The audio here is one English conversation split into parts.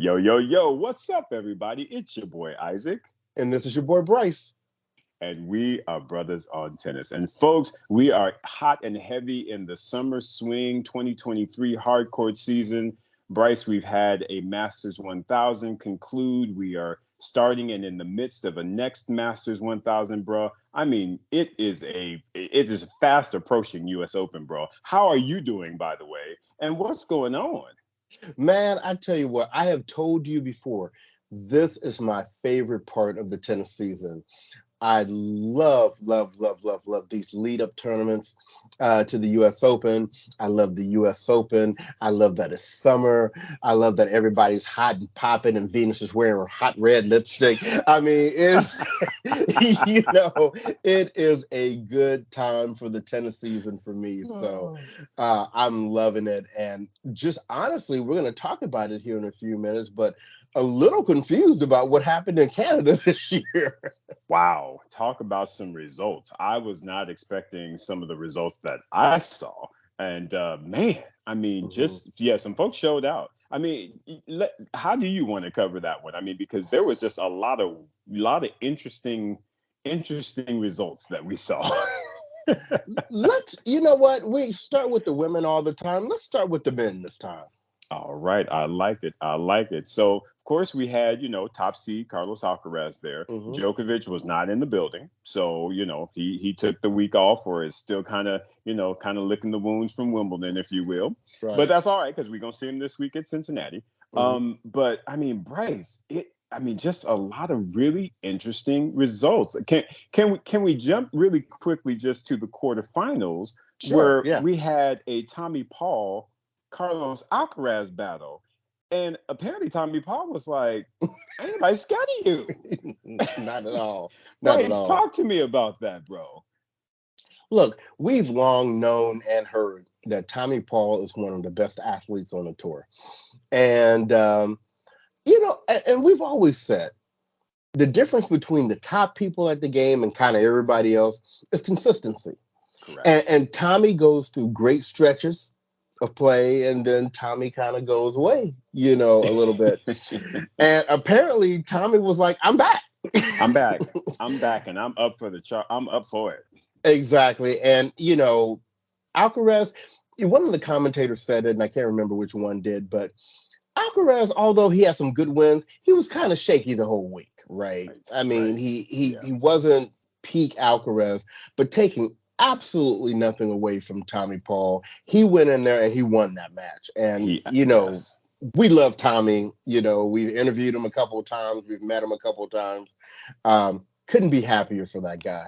Yo, yo, yo, what's up, everybody? It's your boy Isaac, And this is your boy Bryce. and we are Brothers on Tennis. And folks, we are hot and heavy in the Summer Swing 2023 hardcourt season. Bryce, we've had a Masters 1000 conclude. We are starting and in the midst of a next Masters 1000, bro. I mean, it is fast approaching US Open, bro. How are you doing, by the way? And what's going on? Man, I tell you what, I have told you before, this is my favorite part of the tennis season. I love these lead up tournaments to the US Open. I love the US Open. I love that it's summer. I love that everybody's hot and popping and Venus is wearing hot red lipstick. I mean, it's, it is a good time for the tennis season for me. So I'm loving it. And just honestly, we're going to talk about it here in a few minutes, but a little confused about what happened in Canada this year. Wow, talk about some results. I was not expecting some of the results that I saw. And man, I mean, yeah, some folks showed out. I mean, how do you want to cover that one? I mean, because there was just a lot of interesting results that we saw. You know what? We start with the women all the time. Let's start with the men this time. All right, I like it. I like it. So, of course, we had, top seed Carlos Alcaraz there. Djokovic was not in the building, so he took the week off, or is still kind of licking the wounds from Wimbledon, if you will. Right. But that's all right because we're gonna see him this week at Cincinnati. But I mean, Bryce, just a lot of really interesting results. Can we jump really quickly just to the quarterfinals, where we had a Tommy Paul Carlos Alcaraz battle, and apparently Tommy Paul was like, "Ain't nobody scared of you." Not at all. Not at all. Talk to me about that, bro. Look, we've long known and heard that Tommy Paul is one of the best athletes on the tour, and and we've always said the difference between the top people at the game and kind of everybody else is consistency. Correct. And Tommy goes through great stretches of play, and then Tommy kind of goes away, a little bit. And apparently Tommy was like, I'm back. I'm back, and I'm up for the chart. I'm up for it. Exactly. And, Alcaraz, one of the commentators said it, and I can't remember which one did, but Alcaraz, although he had some good wins, he was kind of shaky the whole week, right? I mean, he wasn't peak Alcaraz, but taking absolutely nothing away from Tommy Paul. He went in there and he won that match. And, we love Tommy. We've interviewed him a couple of times. We've met him a couple of times. Couldn't be happier for that guy.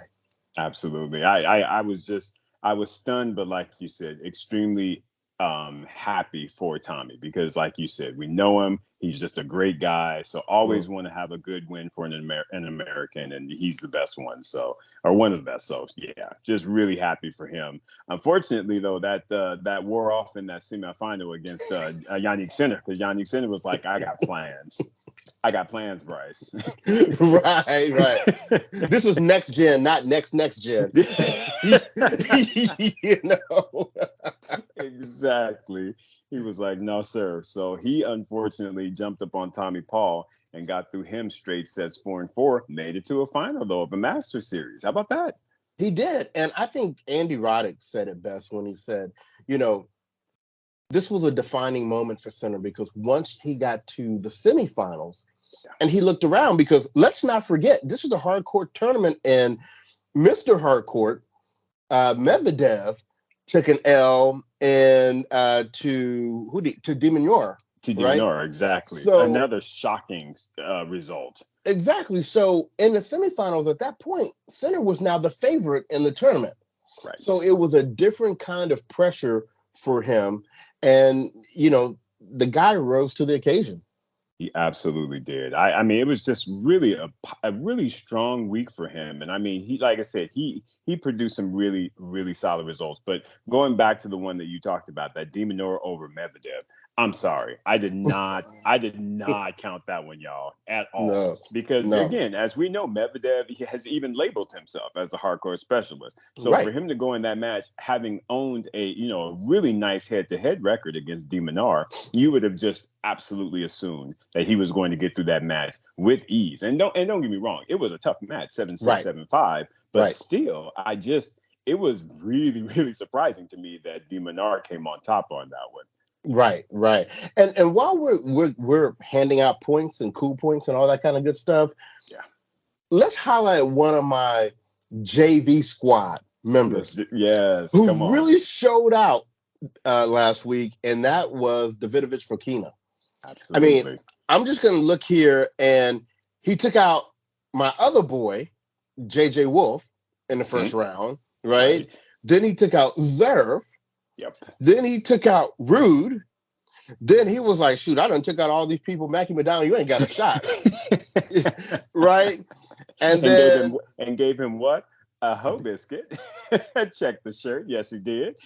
Absolutely. I was stunned, but like you said, extremely happy for Tommy, because like you said, we know him. He's just a great guy. So always want to have a good win for an American, and he's the best one. So, or one of the best. So yeah, just really happy for him. Unfortunately, though, that wore off in that semifinal against Yannick Sinner, because Yannick Sinner was like, I got plans. I got plans, Bryce. Right. This is next gen, not next gen. Exactly. He was like, no, sir. So he unfortunately jumped up on Tommy Paul and got through him straight sets 4-4, made it to a final, though, of a Masters series. How about that? He did. And I think Andy Roddick said it best when he said, this was a defining moment for Sinner, because once he got to the semifinals and he looked around, because let's not forget, this is a hardcourt tournament, and Mr. Hardcourt, Medvedev, took an L and to De Minaur. To De Minaur, right? Exactly. So, another shocking result. Exactly. So in the semifinals at that point, Sinner was now the favorite in the tournament. Right. So it was a different kind of pressure for him. And, the guy rose to the occasion. He absolutely did. I mean, it was just really a really strong week for him. And I mean, he, like I said, he produced some really, really solid results. But going back to the one that you talked about, that De Minaur over Medvedev, I'm sorry. I did not count that one, y'all, at all. No, Because no. again, as we know, Medvedev, he has even labeled himself as the hardcore specialist. So for Right, him to go in that match, having owned a really nice head-to-head record against De Minaur, you would have just absolutely assumed that he was going to get through that match with ease. And don't get me wrong, it was a tough match, 7-6, right, 7-5. But right, still, it was really, really surprising to me that De Minaur came on top on that one. right. And while we're handing out points and cool points and all that kind of good stuff, Yeah. let's highlight one of my JV squad members Yes, come who on. really showed out last week, and that was Davidovich Fokina. I mean, Absolutely. I'm just going to look here, and he took out my other boy, JJ Wolf, in the first round, right? Right. Then he took out Zerv. Yep. Then he took out Rude. Then he was like, shoot, I done took out all these people. Mackie Madonna, you ain't got a shot. Right? And then gave him what? A hoe biscuit. Check the shirt. Yes, he did.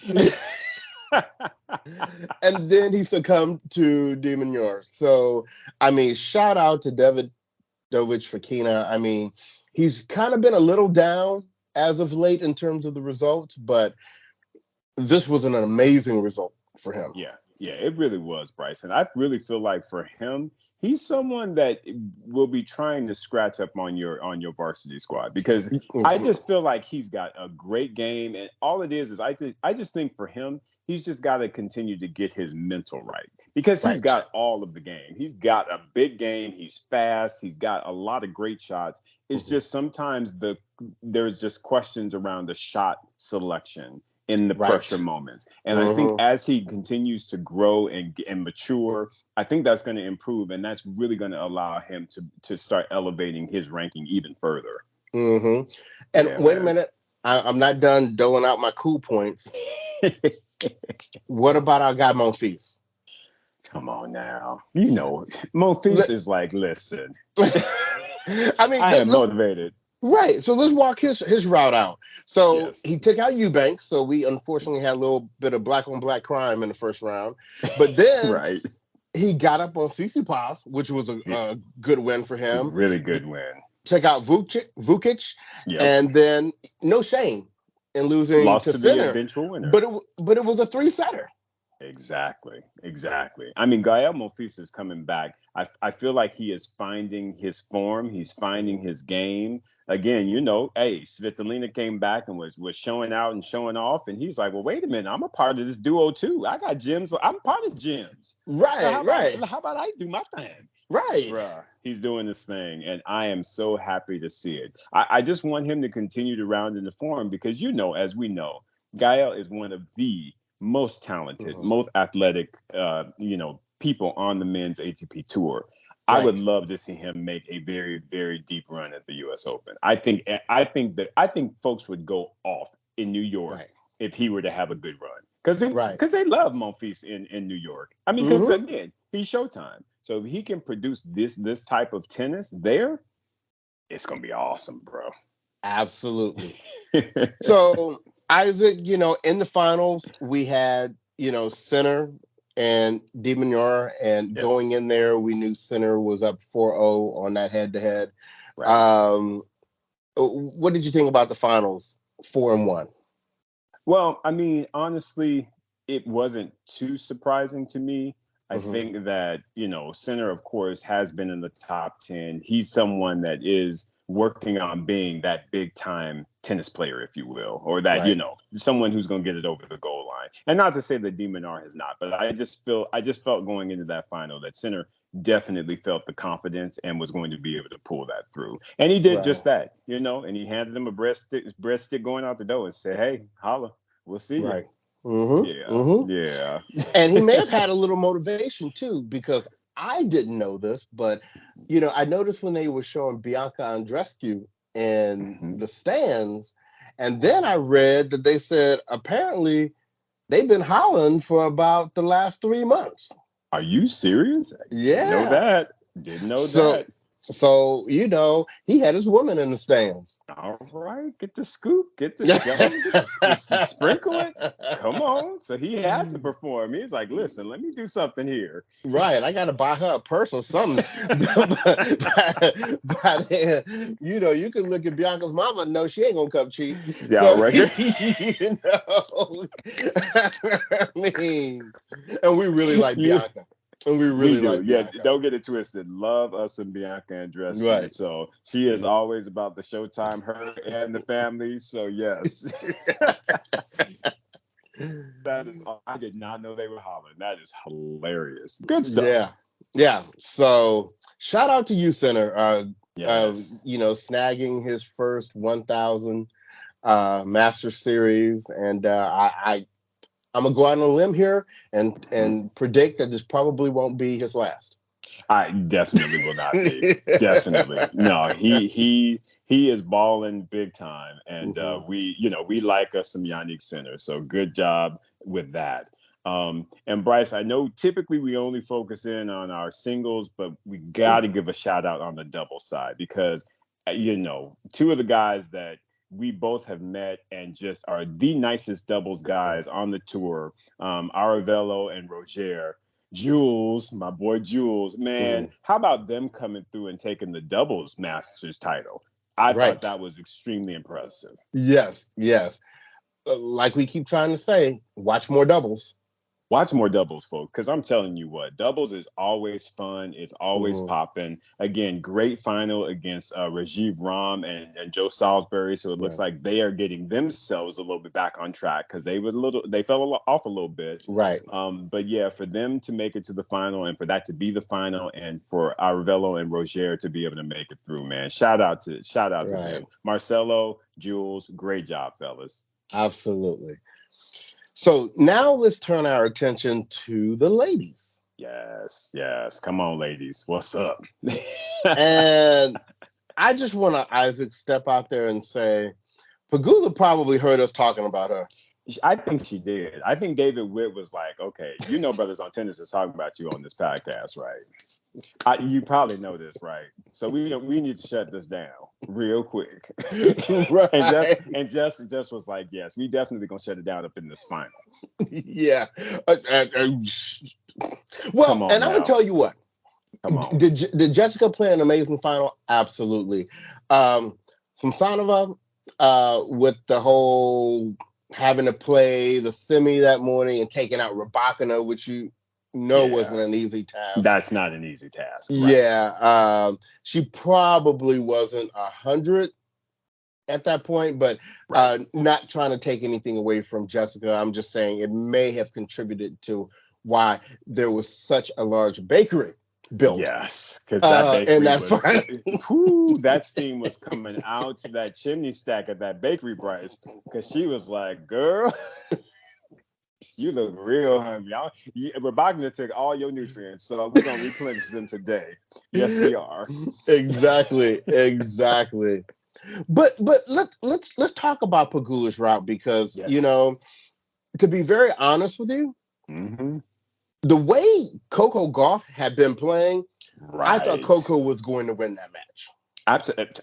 and then he succumbed to Demon York. So, I mean, shout out to Davidovich Fokina. I mean, he's kind of been a little down as of late in terms of the results, but this was an amazing result for him. Yeah, it really was, Bryson. I really feel like for him, he's someone that will be trying to scratch up on your varsity squad, because I just feel like he's got a great game, and all it is I just think for him, he's just got to continue to get his mental right, because he's got all of the game. He's got a big game. He's fast. He's got a lot of great shots. It's just sometimes there's just questions around the shot selection in the pressure moments. And I think as he continues to grow and mature, I think that's going to improve, and that's really going to allow him to start elevating his ranking even further. And wait a minute, I'm not done doling out my cool points. What about our guy Monfils? Come on now. Monfils is like, listen. I mean, I am motivated. Right. So let's walk his route out. So he took out Eubanks. So we unfortunately had a little bit of black on black crime in the first round. But then he got up on Tsitsipas, which was a good win for him. Really good win. Took out Vukic. And then no shame in losing Lost to Sinner. the eventual winner. But it was a 3-setter. Exactly. I mean, Gael Monfils is coming back. I feel like he is finding his form. He's finding his game. Again, hey, Svitolina came back and was showing out and showing off. And he's like, well, wait a minute. I'm a part of this duo, too. I got gyms. I'm part of gyms. Right, so how about I do my thing? Right. Bruh, he's doing this thing. And I am so happy to see it. I just want him to continue to round in the form, because, as we know, Gael is one of the most talented, most athletic, people on the men's ATP tour. I would love to see him make a very, very deep run at the U.S. Open. I think folks would go off in New York if he were to have a good run, because they love Monfils in New York. I mean, because again, he's Showtime. So if he can produce this type of tennis there, it's gonna be awesome, bro. Absolutely. So Isaac, in the finals, we had, Sinner and De Minaur, and going in there, we knew Sinner was up 4-0 on that head-to-head. Right. What did you think about the finals, 4-1? Well, I mean, honestly, it wasn't too surprising to me. I think that, Sinner, of course, has been in the top 10. He's someone that is working on being that big time tennis player, if you will, or that, someone who's going to get it over the goal line. And not to say that De Minaur has not, but I just felt going into that final that Sinner definitely felt the confidence and was going to be able to pull that through. And he did just that, and he handed him a breast stick going out the door and said, hey, holla, we'll see you. Yeah. And he may have had a little motivation too, because I didn't know this, but I noticed when they were showing Bianca Andreescu in the stands, and then I read that they said apparently they've been hollering for about the last 3 months. Are you serious? Yeah. Didn't know that. So, he had his woman in the stands. All right, get the scoop, get the jelly, just sprinkle it. Come on. So he had to perform. He's like, listen, let me do something here. Right, I gotta buy her a purse or something. But you can look at Bianca's mama and know she ain't gonna come cheap. Yeah, So record. I mean, and we really like You, Bianca. And we we really do. like Yeah, Bianca. don't get it twisted. Love us some Bianca Andreescu. Right. So she is always about the showtime, her and the family. So yes. That is, I did not know they were hollering. That is hilarious. Good stuff. Yeah. Yeah. So shout out to you, Center. Yes. Snagging his first 1,000 Master Series, and I'm gonna go out on a limb here and predict that this probably won't be his last. I definitely will not be. Definitely. No, he is balling big time. And we like us some Yannick Sinner. So good job with that. And Bryce, I know typically we only focus in on our singles, but we got to give a shout out on the double side because, two of the guys that we both have met and just are the nicest doubles guys on the tour, Aravello and Roger. Jules, my boy Jules, man, how about them coming through and taking the doubles masters title? I thought that was extremely impressive. Yes. Like we keep trying to say, watch more doubles. Watch more doubles, folks, because I'm telling you what, doubles is always fun. It's always popping. Again, great final against Rajiv Ram and Joe Salisbury. So it looks like they are getting themselves a little bit back on track because they fell off a little bit. Right. But yeah, for them to make it to the final and for that to be the final and for Aravello and Roger to be able to make it through, man. Shout out to them. Marcelo, Jules, great job, fellas. Absolutely. So now let's turn our attention to the ladies. Yes. Come on, ladies. What's up? And I just want to, Isaac, step out there and say, Pegula probably heard us talking about her. I think she did. I think David Witt was like, okay, Brothers on Tennis is talking about you on this podcast, right? You probably know this, right? So we need to shut this down real quick. Right. and just was like, yes, we definitely gonna shut it down up in this final. Yeah. Well, and I'm gonna tell you what. Come on. Did Jessica play an amazing final? Absolutely. Samsonova, with the whole having to play the semi that morning and taking out Rybakina, which wasn't an easy task. That's not an easy task. Right? Yeah. She probably wasn't 100 at that point, but not trying to take anything away from Jessica. I'm just saying it may have contributed to why there was such a large bakery built. Yes, because that bakery that steam was coming out that chimney stack at that bakery, Bryce, because she was like, girl, you look real hungry. Rybakina took all your nutrients, so we're gonna replenish them today. Yes, we are. Exactly. But let's talk about Pegula's route because to be very honest with you, the way Coco Gauff had been playing, I thought Coco was going to win that match.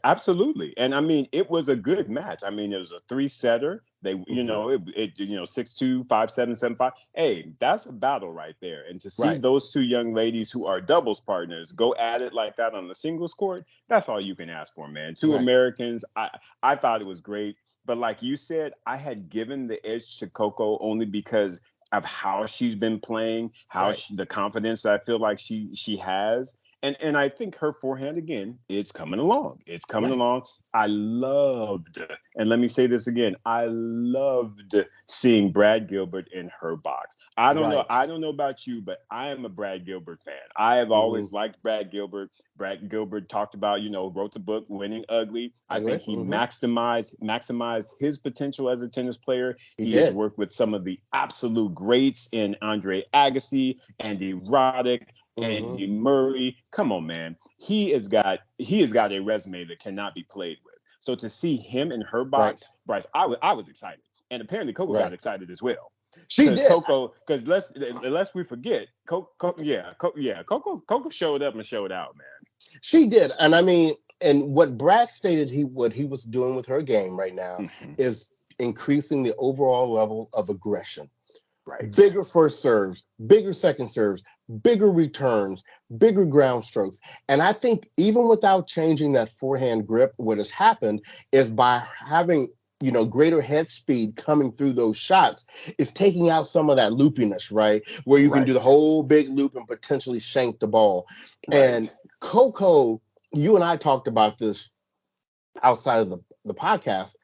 Absolutely. And I mean, it was a good match. I mean, it was a 3-setter. They, it 6-2, 5-7, 7-5. Hey, that's a battle right there. And to see those two young ladies who are doubles partners go at it like that on the singles court, that's all you can ask for, man. Two Americans. I thought it was great. But like you said, I had given the edge to Coco only because of how she's been playing, the confidence that I feel like she has. And I think her forehand, again, it's coming along. It's coming along. I loved, and let me say this again, I loved seeing Brad Gilbert in her box. I don't know about you, but I am a Brad Gilbert fan. I have always liked Brad Gilbert. Brad Gilbert talked about, wrote the book Winning Ugly. I think he maximized his potential as a tennis player. He has worked with some of the absolute greats in Andre Agassi, Andy Roddick, Andy Murray. Come on, man. He has got a resume that cannot be played with. So to see him in her box, Bryce, I was excited. And apparently Coco got excited as well. She did. Because lest we forget, Coco showed up and showed out, man. She did. And I mean, and what Brad stated what he was doing with her game right now Mm-hmm. is increasing the overall level of aggression. Right. Bigger first serves, bigger second serves, bigger returns, bigger ground strokes. And I think even without changing that forehand grip, what has happened is by having greater head speed coming through those shots, is taking out some of that loopiness, right? Where you can do the Right. whole big loop and potentially shank the ball. And Right. Coco, you and I talked about this outside of the podcast.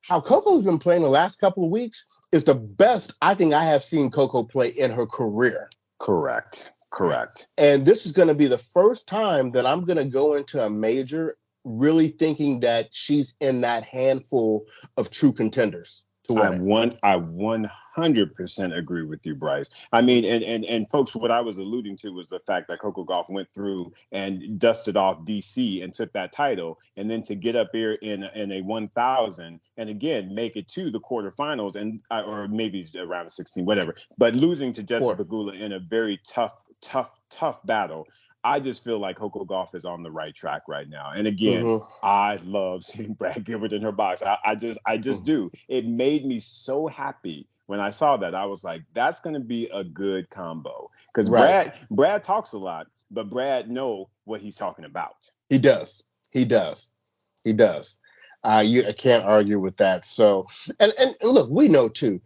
How Coco's been playing the last couple of weeks is the best I think I have seen Coco play in her career. Correct. Correct. And this is going to be the first time that I'm going to go into a major really thinking that she's in that handful of true contenders to win it. I 100% agree with you, Bryce. I mean, and folks, what I was alluding to was the fact that Coco Gauff went through and dusted off DC and took that title, and then to get up here in a 1,000 and again make it to the quarterfinals and or maybe around 16, whatever, but losing to Jessica Pegula in a very tough battle. I just feel like Coco Gauff is on the right track right now. And again, I love seeing Brad Gilbert in her box. I just do. It made me so happy when I saw that. I was like, that's going to be a good combo. Because Brad talks a lot, but Brad know what he's talking about. He does. He does. He does. I can't argue with that. So, and look, we know too,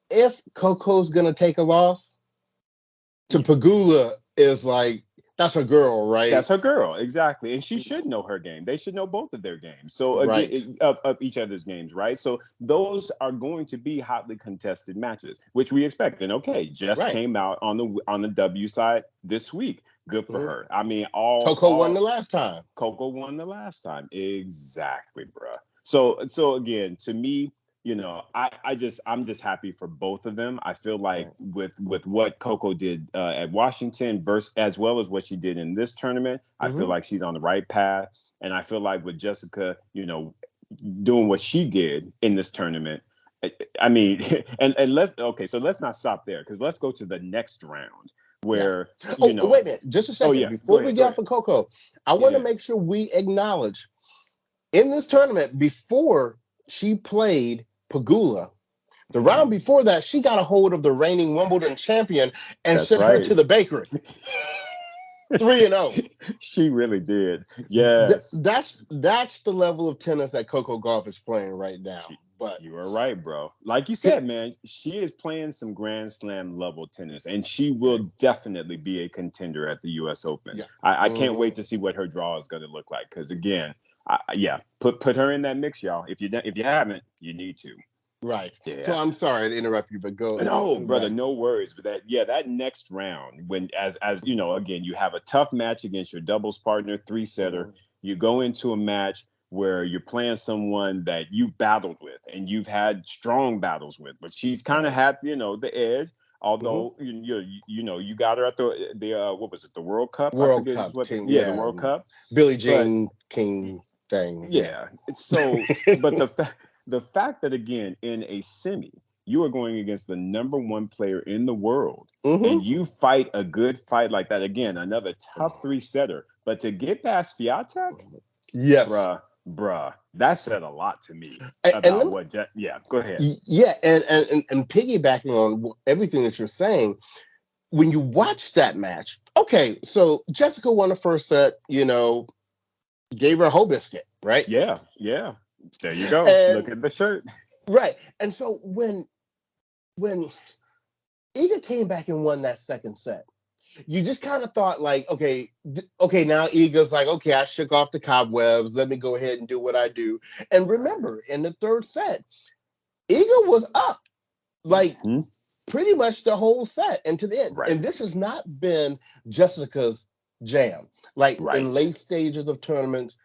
if Coco's going to take a loss to Pegula, is like, that's her girl, right? That's her girl, exactly. And she should know her game. They should know both of their games. So again, of each other's games, right? So those are going to be hotly contested matches, which we expect. And okay, Jess came out on the W side this week. Good for her. I mean, Coco won the last time. Coco won the last time. Exactly, bruh. So again, to me, I'm just happy for both of them. I feel like with what Coco did at Washington versus as well as what she did in this tournament, I feel like she's on the right path. And I feel like with Jessica, doing what she did in this tournament, I mean, and so let's not stop there, because let's go to the next round where wait a minute, just a second before we get off of Coco, I want to make sure we acknowledge in this tournament before she played Pegula, the round before that, she got a hold of the reigning Wimbledon champion and sent her to the bakery. 3-0. She really did. Yes. That's the level of tennis that Coco Gauff is playing right now. But you are right, bro. Like you said, man, she is playing some Grand Slam level tennis, and she will definitely be a contender at the U.S. Open. Yeah. I can't wait to see what her draw is going to look like. Because again, put her in that mix, y'all. If you haven't, you need to. Right. Yeah. So I'm sorry to interrupt you, but go. No, brother, no worries. But that next round, when as again, you have a tough match against your doubles partner, 3-setter. You go into a match where you're playing someone that you've battled with and you've had strong battles with, but she's kind of had the edge. Although you got her at the what was it, the World Cup? World Cup team, the World Cup. Billie Jean King thing. Yeah. So, but the fact that again in a semi you are going against the number one player in the world, and you fight a good fight like that, again another tough 3-setter, but to get past Swiatek, yes, bruh, that said a lot to me about what. Go ahead. Yeah, and piggybacking on everything that you're saying, when you watch that match, okay, so Jessica won the first set, gave her a whole biscuit, right? Yeah. There you go. Look at the shirt. Right. And so when Iga came back and won that second set, you just kind of thought like, okay, now Iga's like, okay, I shook off the cobwebs. Let me go ahead and do what I do. And remember, in the third set, Iga was up like pretty much the whole set and to the end. Right. And this has not been Jessica's jam. Like in late stages of tournaments,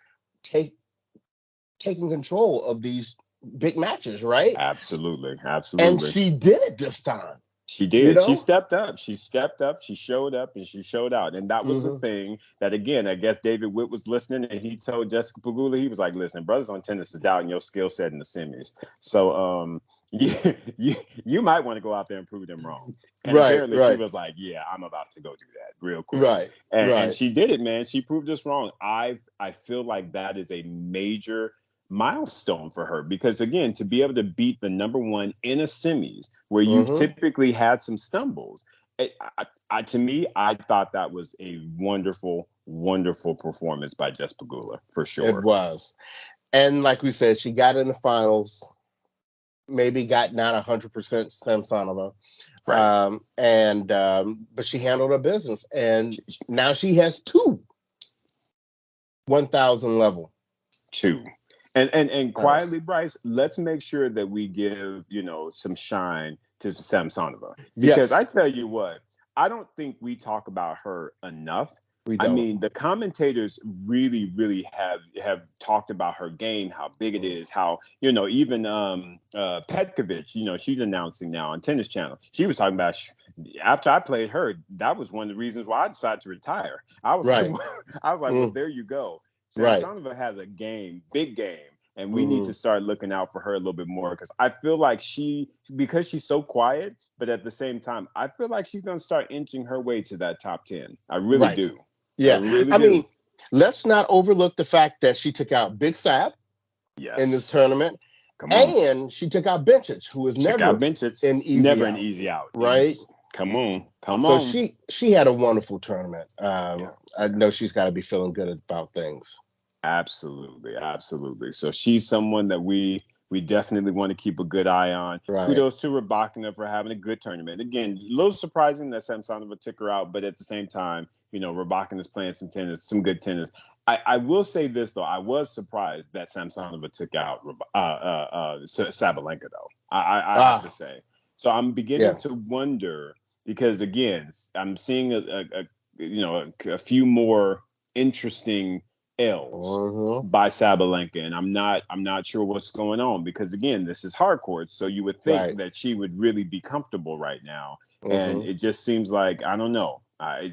taking control of these big matches, right? Absolutely. And she did it this time. She did. She stepped up. She showed up, and she showed out. And that was the thing that, again, I guess David Witt was listening, and he told Jessica Pegula, he was like, listen, brothers on tennis is doubting your skill set in the semis. So, you might want to go out there and prove them wrong. And Right, apparently she right, was like, yeah, I'm about to go do that real quick. right, And right. she did it, man. She proved us wrong. I feel like that is a major milestone for her because again, to be able to beat the number one in a semis where you've Mm-hmm. typically had some stumbles, to me, I thought that was a wonderful, wonderful performance by Jess Pagula for It sure. was. And like we said, she got in the finals, maybe got not 100% Samsonova. Right. But she handled her business. And now she has two 1,000 level. Two. And quietly, Bryce, let's make sure that we give, some shine to Samsonova. Because Yes, I tell you what, I don't think we talk about her enough. we I don't. mean, the commentators really, really have talked about her game, how big it is, how, even Petkovic, she's announcing now on Tennis Channel. She was talking about after I played her, that was one of the reasons why I decided to retire. I was Right. like, well, there you go. Right. Samsonova has a game, big game, and we need Mm-hmm. to start looking out for her a little bit more because I feel like because she's so quiet, but at the same time, I feel like she's going to start inching her way to that top 10. I really Right. do. I Yeah. really I do. mean, let's not overlook the fact that she took out Big Sab in this Yes. tournament, Come on. and she took out Bencic, who is Check out never benches. an easy Never an out. easy out. Right. Come on. Come So on. she had a wonderful tournament. Yeah. I know she's got to be feeling good about things. Absolutely, absolutely. So she's someone that we definitely want to keep a good eye on. Right. Kudos to Rybakina for having a good tournament. Again, a little surprising that Samsonova took her out, but at the same time, Rybakina is playing some tennis, some good tennis. I will say this though, I was surprised that Samsonova took out Sabalenka though. I have to Ah, say. So I'm beginning yeah. to wonder because again, I'm seeing a few more interesting L's Mm-hmm. by Sabalenka, and I'm not sure what's going on because again, this is hard court, so you would think Right. that she would really be comfortable right now, and Mm-hmm. it just seems like I don't know. I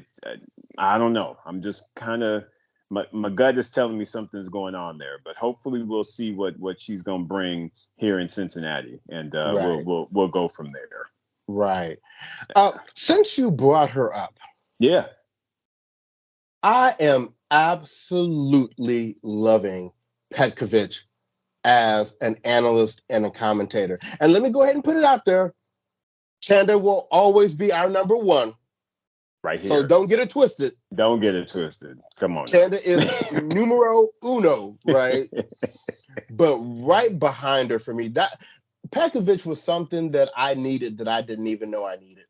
don't know. I'm just kind of my gut is telling me something's going on there, but hopefully we'll see what she's going to bring here in Cincinnati, and we'll Right. we'll go from there. Right. Since you brought her up, Yeah. I am absolutely loving Petkovic as an analyst and a commentator. And let me go ahead and put it out there. Chanda will always be our number one. Right So here. don't get it twisted. Don't get it twisted. Come on. Chanda is numero uno, right? But right behind her for me, that Petkovic was something that I needed that I didn't even know I needed.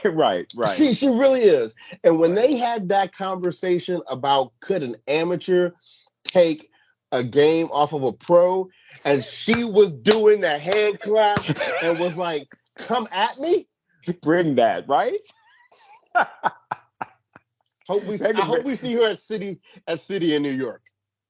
Right. She really is. And when Right. they had that conversation about could an amateur take a game off of a pro, and she was doing the hand clap and was like, "Come at me." Bring that, right? I hope we see her at City in New York.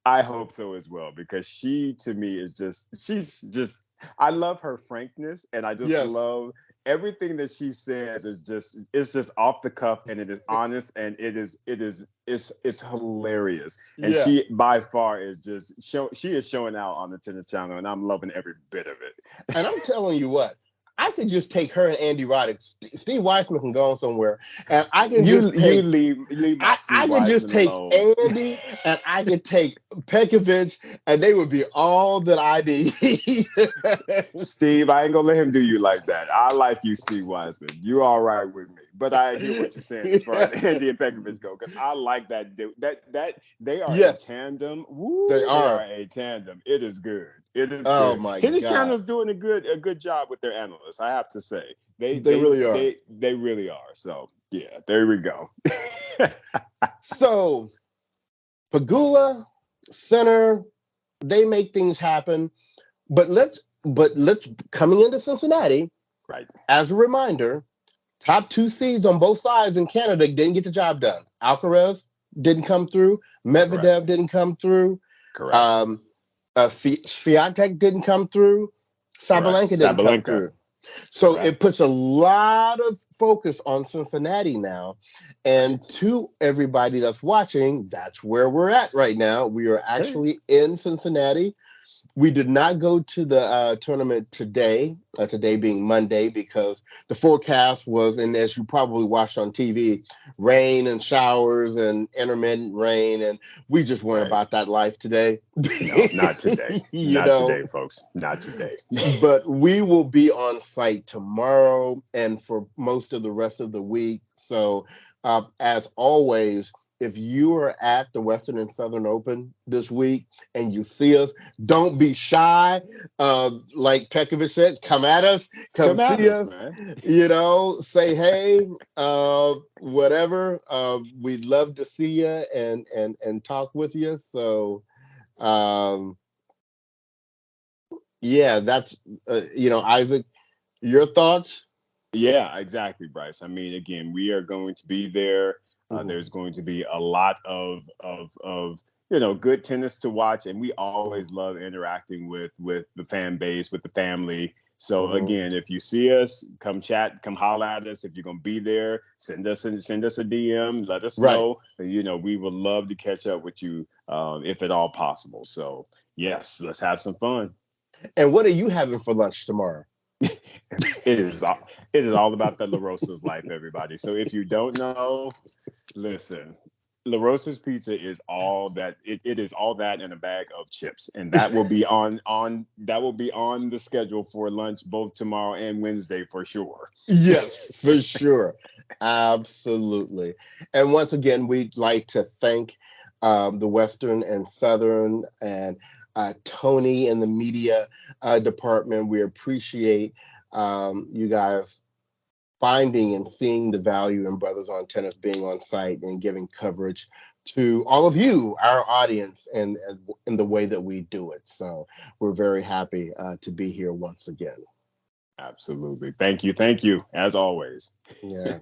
I hope so as well because she to me is she's just I love her frankness and I just Yes. love everything that she says is just off the cuff and it is honest and it's hilarious and Yeah. she by far is she is showing out on the tennis channel and I'm loving every bit of it. And I'm telling you what, I could just take her and Andy Roddick. Steve Weissman can go on somewhere, and I can You just take. leave my Steve I could just Weissman take alone. Andy and I could take Petkovic, and they would be all that I need. Steve, I ain't gonna let him do you like that. I like you, Steve Wiseman. You all right with me. But I hear what you're saying as far as Andy and Pekovic go, because I like that dude. That they are a Yes, tandem. they Woo, they are are. a tandem. It is good. It is Oh good. my Tennis God, Channel's doing a good job with their analysts. I have to say. They they they really are. they they really are. So yeah, there we go. So Pagula, Center, they make things happen. But let's coming into Cincinnati, Right. as a reminder, top two seeds on both sides in Canada didn't get the job done. Alcaraz didn't come through. Medvedev Correct. didn't come through. Correct. Swiatek didn't come through. Correct. Sabalenka didn't come Sabalenka. through. So it Correct. puts a lot of focus on Cincinnati now. And Right. to everybody that's watching, that's where we're at right now. We are Okay. actually in Cincinnati. We did not go to the tournament today, today being Monday, because the forecast was, and as you probably watched on TV, rain and showers and intermittent rain. And we just weren't Right. about that life today. No, not today. You Not know, today, folks. Not today. but we will be on site tomorrow and for most of the rest of the week. So, as always, if you are at the Western and Southern Open this week and you see us, don't be shy. Like Pekovic said, come at us, come Come at see us, us, man. say hey, whatever. We'd love to see you and talk with you. So, um, yeah, that's Isaac, your thoughts? Yeah, exactly, Bryce. I mean, again, we are going to be there. Mhm. There's going to be a lot of good tennis to watch, and we always love interacting with the fan base, with the family. So Mhm. again, if you see us, come chat, come holler at us. If you're gonna be there, send us a DM. Let us Right. know. We would love to catch up with you, if at all possible. So yes, let's have some fun. And what are you having for lunch tomorrow? It is all about the La Rosa's life, everybody. So if you don't know, listen, La Rosa's pizza is all that. It is all that in a bag of chips, and that will be on the schedule for lunch both tomorrow and Wednesday for sure. Yes, for sure. Absolutely. And once again, we'd like to thank the Western and Southern and Tony and the media department. We appreciate you guys finding and seeing the value in Brothers on Tennis being on site and giving coverage to all of you, our audience, and in the way that we do it. So we're very happy to be here once again. Absolutely. Thank you, as always. Yeah.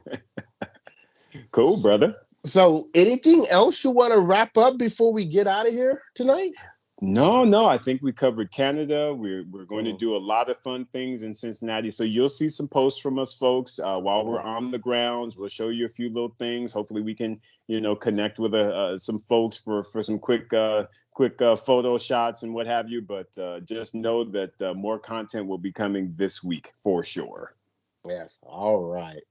Cool, brother. So, anything else you want to wrap up before we get out of here tonight? No, I think we covered Canada. We're going to Mhm. do a lot of fun things in Cincinnati. So you'll see some posts from us, folks, while we're on the grounds. We'll show you a few little things. Hopefully, we can connect with some folks for some quick photo shots and what have you. But just know that more content will be coming this week for sure. Yes. All right.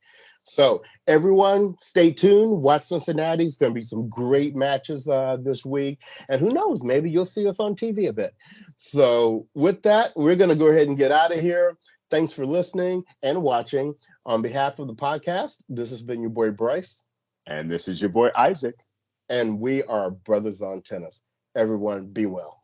So, everyone, stay tuned. Watch Cincinnati. It's going to be some great matches this week. And who knows, maybe you'll see us on TV a bit. So, with that, we're going to go ahead and get out of here. Thanks for listening and watching. On behalf of the podcast, this has been your boy Bryce. And this is your boy Isaac. And we are Brothers on Tennis. Everyone, be well.